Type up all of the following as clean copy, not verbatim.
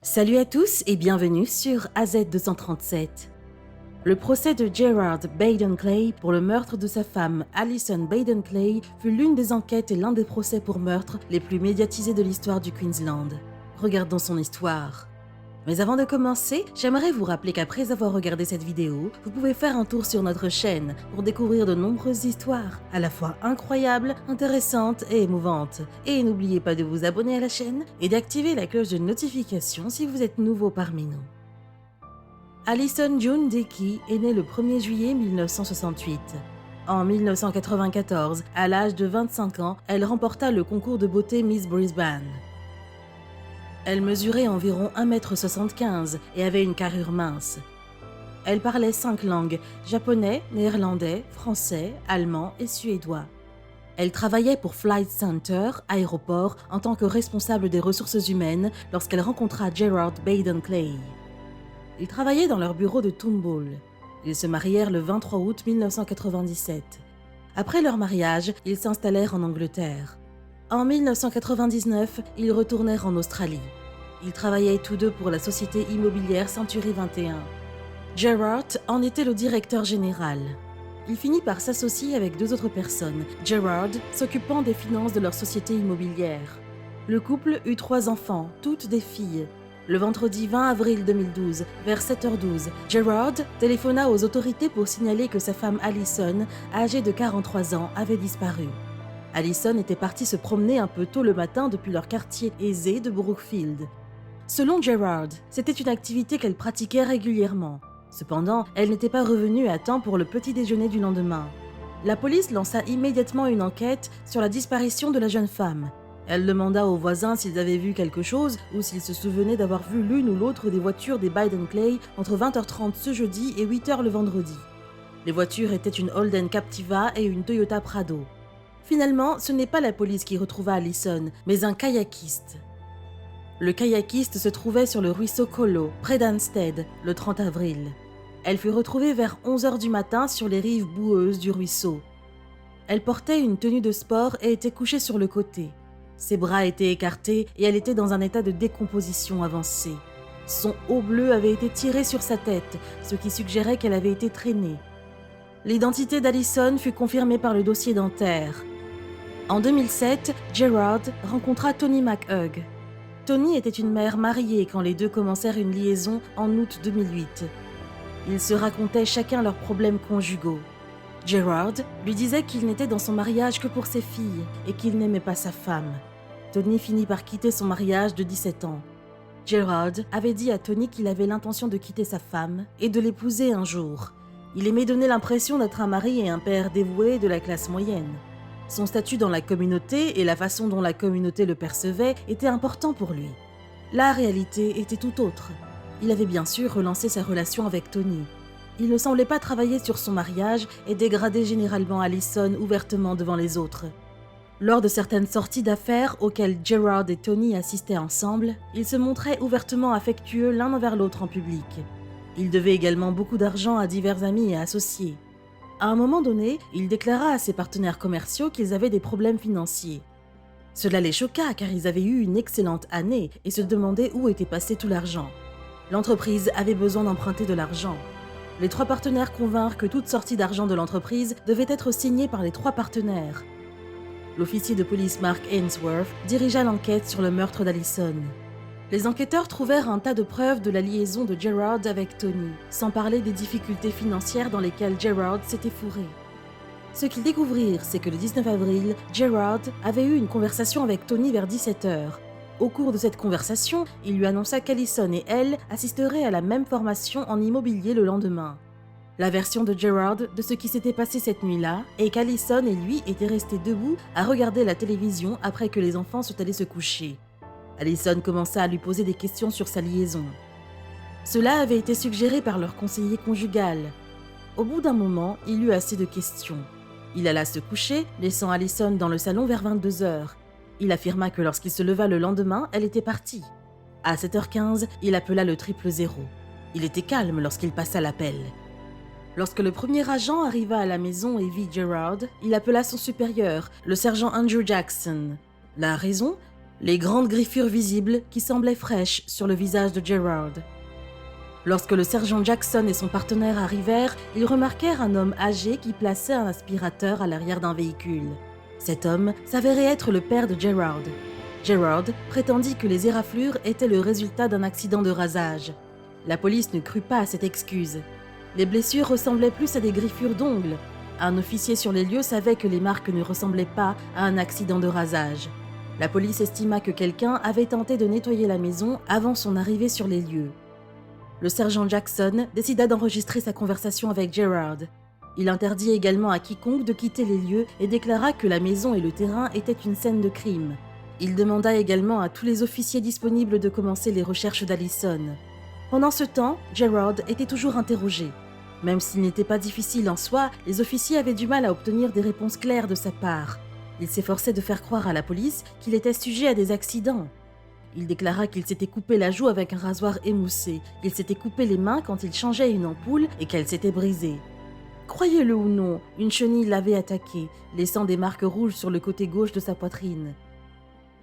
Salut à tous et bienvenue sur AZ237. Le procès de Gerard Baden-Clay pour le meurtre de sa femme Alison Baden-Clay fut l'une des enquêtes et l'un des procès pour meurtre les plus médiatisés de l'histoire du Queensland. Regardons son histoire. Mais avant de commencer, j'aimerais vous rappeler qu'après avoir regardé cette vidéo, vous pouvez faire un tour sur notre chaîne pour découvrir de nombreuses histoires, à la fois incroyables, intéressantes et émouvantes. Et n'oubliez pas de vous abonner à la chaîne et d'activer la cloche de notification si vous êtes nouveau parmi nous. Alison June Dickey est née le 1er juillet 1968. En 1994, à l'âge de 25 ans, elle remporta le concours de beauté Miss Brisbane. Elle mesurait environ 1,75 m et avait une carrure mince. Elle parlait 5 langues, japonais, néerlandais, français, allemand et suédois. Elle travaillait pour Flight Centre, aéroport, en tant que responsable des ressources humaines lorsqu'elle rencontra Gerard Baden-Clay. Ils travaillaient dans leur bureau de Toombul. Ils se marièrent le 23 août 1997. Après leur mariage, ils s'installèrent en Angleterre. En 1999, ils retournèrent en Australie. Ils travaillaient tous deux pour la société immobilière Century 21. Gerard en était le directeur général. Il finit par s'associer avec 2 autres personnes, Gerard s'occupant des finances de leur société immobilière. Le couple eut 3 enfants, toutes des filles. Le vendredi 20 avril 2012, vers 7h12, Gerard téléphona aux autorités pour signaler que sa femme Alison, âgée de 43 ans, avait disparu. Alison était partie se promener un peu tôt le matin depuis leur quartier aisé de Brookfield. Selon Gerard, c'était une activité qu'elle pratiquait régulièrement. Cependant, elle n'était pas revenue à temps pour le petit déjeuner du lendemain. La police lança immédiatement une enquête sur la disparition de la jeune femme. Elle demanda aux voisins s'ils avaient vu quelque chose ou s'ils se souvenaient d'avoir vu l'une ou l'autre des voitures des Baden-Clay entre 20h30 ce jeudi et 8h le vendredi. Les voitures étaient une Holden Captiva et une Toyota Prado. Finalement, ce n'est pas la police qui retrouva Alison, mais un kayakiste. Le kayakiste se trouvait sur le ruisseau Colo, près d'Anstead, le 30 avril. Elle fut retrouvée vers 11h du matin sur les rives boueuses du ruisseau. Elle portait une tenue de sport et était couchée sur le côté. Ses bras étaient écartés et elle était dans un état de décomposition avancée. Son haut bleu avait été tiré sur sa tête, ce qui suggérait qu'elle avait été traînée. L'identité d'Alison fut confirmée par le dossier dentaire. En 2007, Gerard rencontra Toni McHugh. Toni était une mère mariée quand les deux commencèrent une liaison en août 2008. Ils se racontaient chacun leurs problèmes conjugaux. Gerard lui disait qu'il n'était dans son mariage que pour ses filles et qu'il n'aimait pas sa femme. Toni finit par quitter son mariage de 17 ans. Gerard avait dit à Toni qu'il avait l'intention de quitter sa femme et de l'épouser un jour. Il aimait donner l'impression d'être un mari et un père dévoué de la classe moyenne. Son statut dans la communauté et la façon dont la communauté le percevait étaient importants pour lui. La réalité était tout autre. Il avait bien sûr relancé sa relation avec Toni. Il ne semblait pas travailler sur son mariage et dégradait généralement Alison ouvertement devant les autres. Lors de certaines sorties d'affaires auxquelles Gerard et Toni assistaient ensemble, ils se montraient ouvertement affectueux l'un envers l'autre en public. Il devait également beaucoup d'argent à divers amis et associés. À un moment donné, il déclara à ses partenaires commerciaux qu'ils avaient des problèmes financiers. Cela les choqua car ils avaient eu une excellente année et se demandaient où était passé tout l'argent. L'entreprise avait besoin d'emprunter de l'argent. Les 3 partenaires convinrent que toute sortie d'argent de l'entreprise devait être signée par les 3 partenaires. L'officier de police Mark Ainsworth dirigea l'enquête sur le meurtre d'Alison. Les enquêteurs trouvèrent un tas de preuves de la liaison de Gerard avec Toni, sans parler des difficultés financières dans lesquelles Gerard s'était fourré. Ce qu'ils découvrirent, c'est que le 19 avril, Gerard avait eu une conversation avec Toni vers 17h. Au cours de cette conversation, il lui annonça qu'Alison et elle assisteraient à la même formation en immobilier le lendemain. La version de Gerard de ce qui s'était passé cette nuit-là est qu'Alison et lui étaient restés debout à regarder la télévision après que les enfants soient allés se coucher. Alison commença à lui poser des questions sur sa liaison. Cela avait été suggéré par leur conseiller conjugal. Au bout d'un moment, il eut assez de questions. Il alla se coucher, laissant Alison dans le salon vers 22h. Il affirma que lorsqu'il se leva le lendemain, elle était partie. À 7h15, il appela le 000. Il était calme lorsqu'il passa l'appel. Lorsque le premier agent arriva à la maison et vit Gerard, il appela son supérieur, le sergent Andrew Jackson. La raison ? les grandes griffures visibles qui semblaient fraîches sur le visage de Gerard. Lorsque le sergent Jackson et son partenaire arrivèrent, ils remarquèrent un homme âgé qui plaçait un aspirateur à l'arrière d'un véhicule. Cet homme s'avérait être le père de Gerard. Gerard prétendit que les éraflures étaient le résultat d'un accident de rasage. La police ne crut pas à cette excuse. Les blessures ressemblaient plus à des griffures d'ongles. Un officier sur les lieux savait que les marques ne ressemblaient pas à un accident de rasage. La police estima que quelqu'un avait tenté de nettoyer la maison avant son arrivée sur les lieux. Le sergent Jackson décida d'enregistrer sa conversation avec Gerard. Il interdit également à quiconque de quitter les lieux et déclara que la maison et le terrain étaient une scène de crime. Il demanda également à tous les officiers disponibles de commencer les recherches d'Allison. Pendant ce temps, Gerard était toujours interrogé. Même s'il n'était pas difficile en soi, les officiers avaient du mal à obtenir des réponses claires de sa part. Il s'efforçait de faire croire à la police qu'il était sujet à des accidents. Il déclara qu'il s'était coupé la joue avec un rasoir émoussé, qu'il s'était coupé les mains quand il changeait une ampoule et qu'elle s'était brisée. Croyez-le ou non, une chenille l'avait attaqué, laissant des marques rouges sur le côté gauche de sa poitrine.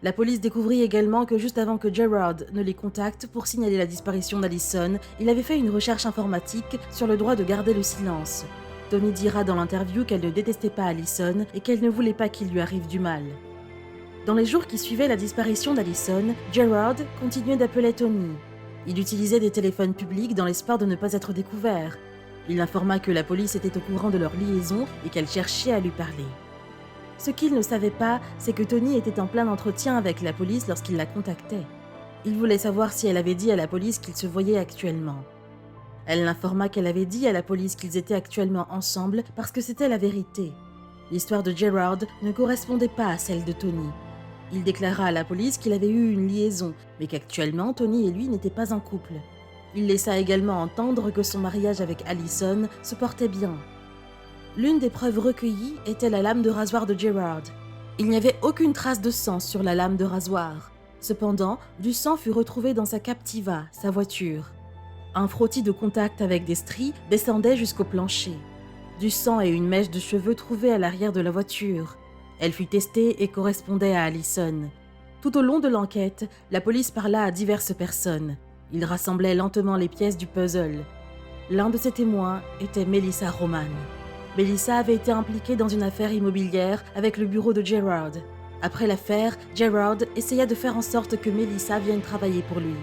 La police découvrit également que juste avant que Gerard ne les contacte pour signaler la disparition d'Allison, il avait fait une recherche informatique sur le droit de garder le silence. Tony dira dans l'interview qu'elle ne détestait pas Allison et qu'elle ne voulait pas qu'il lui arrive du mal. Dans les jours qui suivaient la disparition d'Allison, Gerard continuait d'appeler Tony. Il utilisait des téléphones publics dans l'espoir de ne pas être découvert. Il informa que la police était au courant de leur liaison et qu'elle cherchait à lui parler. Ce qu'il ne savait pas, c'est que Tony était en plein entretien avec la police lorsqu'il la contactait. Il voulait savoir si elle avait dit à la police qu'ils se voyaient actuellement. Elle l'informa qu'elle avait dit à la police qu'ils étaient actuellement ensemble parce que c'était la vérité. L'histoire de Gerard ne correspondait pas à celle de Tony. Il déclara à la police qu'il avait eu une liaison, mais qu'actuellement Tony et lui n'étaient pas en couple. Il laissa également entendre que son mariage avec Allison se portait bien. L'une des preuves recueillies était la lame de rasoir de Gerard. Il n'y avait aucune trace de sang sur la lame de rasoir. Cependant, du sang fut retrouvé dans sa Captiva, sa voiture. Un frottis de contact avec des stries descendait jusqu'au plancher. Du sang et une mèche de cheveux trouvés à l'arrière de la voiture. Elle fut testée et correspondait à Allison. Tout au long de l'enquête, la police parla à diverses personnes. Ils rassemblaient lentement les pièces du puzzle. L'un de ces témoins était Melissa Roman. Melissa avait été impliquée dans une affaire immobilière avec le bureau de Gerard. Après l'affaire, Gerard essaya de faire en sorte que Melissa vienne travailler pour lui.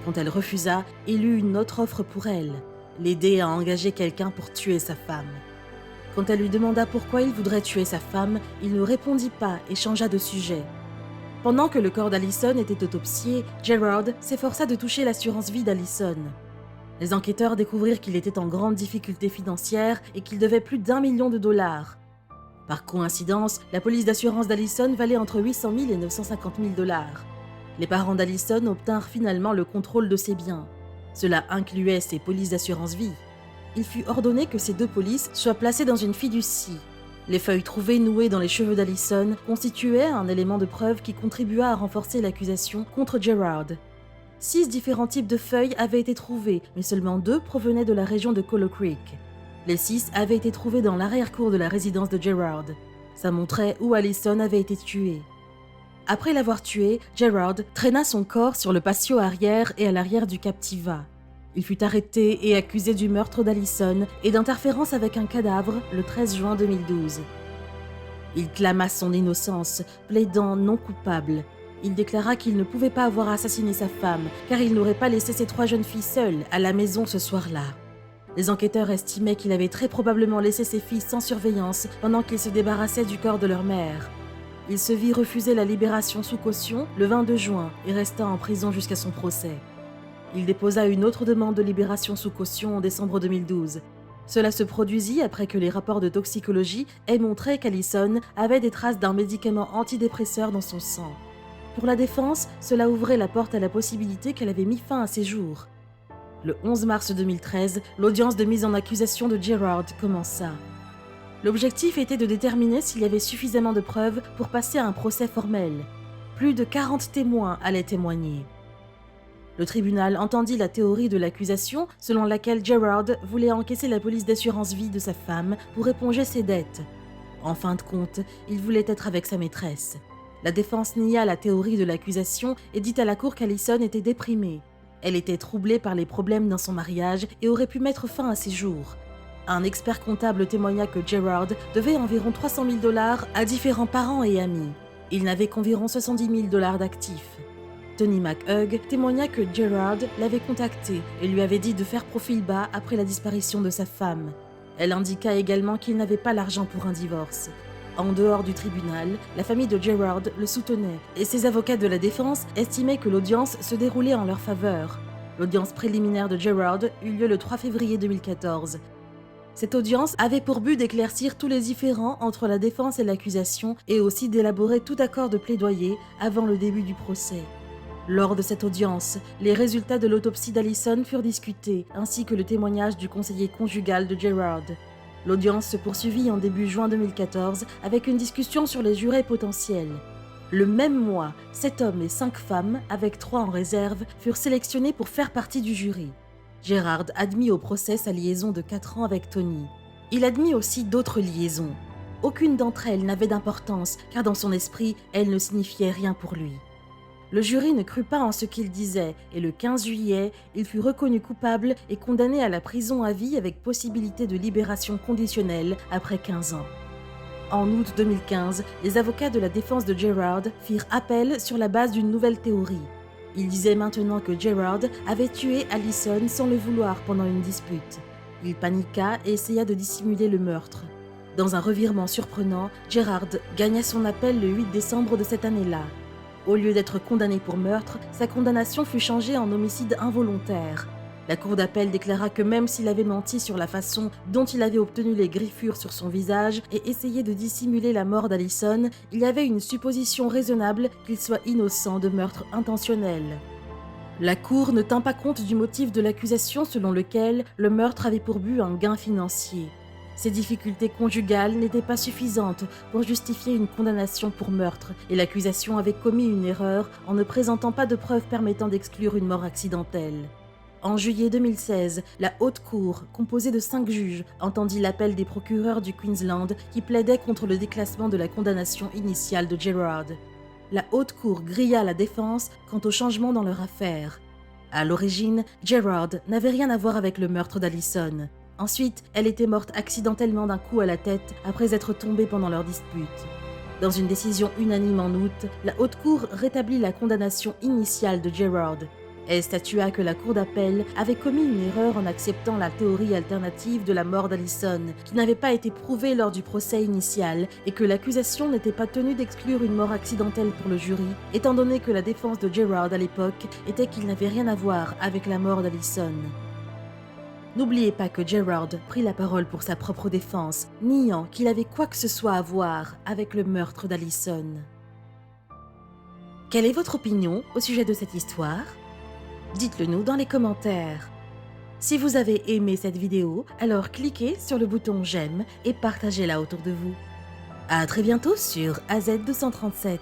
Quand elle refusa, il eut une autre offre pour elle, l'aider à engager quelqu'un pour tuer sa femme. Quand elle lui demanda pourquoi il voudrait tuer sa femme, il ne répondit pas et changea de sujet. Pendant que le corps d'Allison était autopsié, Gerard s'efforça de toucher l'assurance vie d'Allison. Les enquêteurs découvrirent qu'il était en grande difficulté financière et qu'il devait plus d'1 million de dollars. Par coïncidence, la police d'assurance d'Allison valait entre 800 000 et 950 000 dollars. Les parents d'Allison obtinrent finalement le contrôle de ses biens. Cela incluait ses polices d'assurance vie. Il fut ordonné que ces deux polices soient placées dans une fiducie. Les feuilles trouvées nouées dans les cheveux d'Allison constituaient un élément de preuve qui contribua à renforcer l'accusation contre Gerard. 6 différents types de feuilles avaient été trouvées, mais seulement 2 provenaient de la région de Colo Creek. Les 6 avaient été trouvés dans l'arrière-cour de la résidence de Gerard. Ça montrait où Allison avait été tuée. Après l'avoir tuée, Gerard traîna son corps sur le patio arrière et à l'arrière du Captiva. Il fut arrêté et accusé du meurtre d'Allison et d'interférence avec un cadavre le 13 juin 2012. Il clama son innocence, plaidant non coupable. Il déclara qu'il ne pouvait pas avoir assassiné sa femme, car il n'aurait pas laissé ses 3 jeunes filles seules à la maison ce soir-là. Les enquêteurs estimaient qu'il avait très probablement laissé ses filles sans surveillance pendant qu'il se débarrassait du corps de leur mère. Il se vit refuser la libération sous caution le 22 juin et resta en prison jusqu'à son procès. Il déposa une autre demande de libération sous caution en décembre 2012. Cela se produisit après que les rapports de toxicologie aient montré qu'Allison avait des traces d'un médicament antidépresseur dans son sang. Pour la défense, cela ouvrait la porte à la possibilité qu'elle avait mis fin à ses jours. Le 11 mars 2013, l'audience de mise en accusation de Gerard commença. L'objectif était de déterminer s'il y avait suffisamment de preuves pour passer à un procès formel. Plus de 40 témoins allaient témoigner. Le tribunal entendit la théorie de l'accusation selon laquelle Gerard voulait encaisser la police d'assurance vie de sa femme pour éponger ses dettes. En fin de compte, il voulait être avec sa maîtresse. La défense nia la théorie de l'accusation et dit à la cour qu'Allison était déprimée. Elle était troublée par les problèmes dans son mariage et aurait pu mettre fin à ses jours. Un expert comptable témoigna que Gerard devait environ 300 000 $ à différents parents et amis. Il n'avait qu'environ 70 000 $ d'actifs. Tony McHugh témoigna que Gerard l'avait contacté et lui avait dit de faire profil bas après la disparition de sa femme. Elle indiqua également qu'il n'avait pas l'argent pour un divorce. En dehors du tribunal, la famille de Gerard le soutenait et ses avocats de la défense estimaient que l'audience se déroulait en leur faveur. L'audience préliminaire de Gerard eut lieu le 3 février 2014. Cette audience avait pour but d'éclaircir tous les différends entre la défense et l'accusation et aussi d'élaborer tout accord de plaidoyer avant le début du procès. Lors de cette audience, les résultats de l'autopsie d'Allison furent discutés, ainsi que le témoignage du conseiller conjugal de Gerard. L'audience se poursuivit en début juin 2014 avec une discussion sur les jurés potentiels. Le même mois, 7 hommes et 5 femmes, avec 3 en réserve, furent sélectionnés pour faire partie du jury. Gerard admit au procès sa liaison de 4 ans avec Tony. Il admit aussi d'autres liaisons. Aucune d'entre elles n'avait d'importance, car dans son esprit, elles ne signifiaient rien pour lui. Le jury ne crut pas en ce qu'il disait et le 15 juillet, il fut reconnu coupable et condamné à la prison à vie avec possibilité de libération conditionnelle après 15 ans. En août 2015, les avocats de la défense de Gerard firent appel sur la base d'une nouvelle théorie. Ils disaient maintenant que Gerard avait tué Allison sans le vouloir pendant une dispute. Il paniqua et essaya de dissimuler le meurtre. Dans un revirement surprenant, Gerard gagna son appel le 8 décembre de cette année-là. Au lieu d'être condamné pour meurtre, sa condamnation fut changée en homicide involontaire. La cour d'appel déclara que même s'il avait menti sur la façon dont il avait obtenu les griffures sur son visage et essayé de dissimuler la mort d'Allison, il y avait une supposition raisonnable qu'il soit innocent de meurtre intentionnel. La cour ne tint pas compte du motif de l'accusation selon lequel le meurtre avait pour but un gain financier. Ces difficultés conjugales n'étaient pas suffisantes pour justifier une condamnation pour meurtre et l'accusation avait commis une erreur en ne présentant pas de preuves permettant d'exclure une mort accidentelle. En juillet 2016, la Haute Cour, composée de 5 juges, entendit l'appel des procureurs du Queensland qui plaidaient contre le déclassement de la condamnation initiale de Gerard. La Haute Cour grilla la défense quant au changement dans leur affaire. À l'origine, Gerard n'avait rien à voir avec le meurtre d'Allison. Ensuite, elle était morte accidentellement d'un coup à la tête après être tombée pendant leur dispute. Dans une décision unanime en août, la Haute Cour rétablit la condamnation initiale de Gerard. Elle statua que la Cour d'appel avait commis une erreur en acceptant la théorie alternative de la mort d'Allison, qui n'avait pas été prouvée lors du procès initial, et que l'accusation n'était pas tenue d'exclure une mort accidentelle pour le jury, étant donné que la défense de Gerard à l'époque était qu'il n'avait rien à voir avec la mort d'Allison. N'oubliez pas que Gerard prit la parole pour sa propre défense, niant qu'il avait quoi que ce soit à voir avec le meurtre d'Allison. Quelle est votre opinion au sujet de cette histoire ? Dites-le nous dans les commentaires. Si vous avez aimé cette vidéo, alors cliquez sur le bouton j'aime et partagez-la autour de vous. À très bientôt sur AZ237.